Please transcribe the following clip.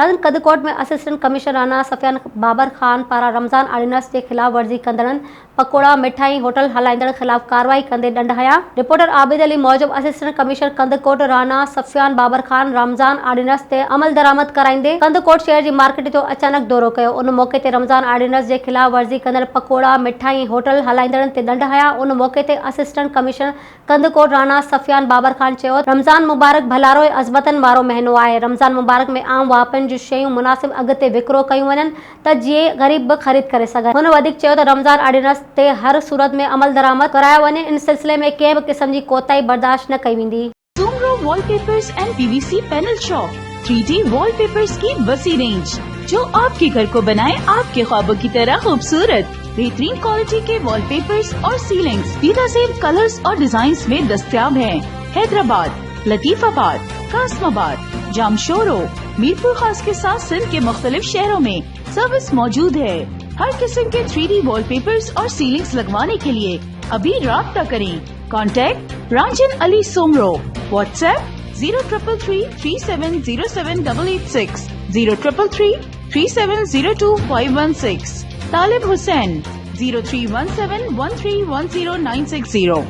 नाज़रीन, कदकोट में assistant commissioner Rana Sufyan Babar Khan पारां रमज़ान ऑर्डिनेंस के खिलाफ वर्जी कंदड़नि पकोड़ा मिठाई होटल हलाईंदड़ खिलाफ कार्रवाई कंदे ॾंड हया। रिपोर्टर आबिद अली मौजूब assistant commissioner Kandkot Rana Sufyan Babar Khan Ramzan ordinance ते अमल दरामद कराईंदे कंदकोट शहर जी मार्केट जो अचानक दौरो कयो। उन मौके ते रमज़ान ऑर्डिनेंस के खिलाफ वर्जी कंदड़ पकोड़ा मिठाई होटल हलाईंदड़नि ते ॾंड हया। उन मौके ते असिस्टेंट कमिश्नर कंदकोट राना सफ़ियान बाबर खान चयो, रमज़ान मुबारक भलारो ऐं अज़बतन वारो महीनो आहे। रमज़ान मुबारक में आम वापन जो शयूं मुनासिब अघ ते विकिरो कयूं वञनि त जीअं गरीब भी खरीद करे सघनि। हुन वधीक चयो त रमज़ान ऑर्डिनेंस ते हर सूरत में अमल दरामद करायो वञे। इन सिलसिले में कंहिं भी किस्म जी कोताही बर्दाश्त न कई वेंदी। Soomro wallpapers and PVC panel shop 3D wallpapers की वसी रेंज जो आपके घर को बनाए आपके ख्वाबों की तरह खूबसूरत। बेहतरीन क्वालिटी के वॉलपेपर्स और सीलिंग्स बेनज़ीर कलर्स और डिजाइन्स में दस्तयाब हैं। हैदराबाद, लतीफाबाद, कासमाबाद, जामशोरो, मीरपुर खास के साथ सिंध के मुख्तलिफ शहरों में सर्विस मौजूद है। हर किस्म के 3D वॉलपेपर्स और सीलिंग्स लगवाने के लिए अभी राब्ता करें। कॉन्टैक्ट रांजन अली सोमरो। व्हाट्सएप 0333370786 03333702 516। तालिब हुसैन 031713109660।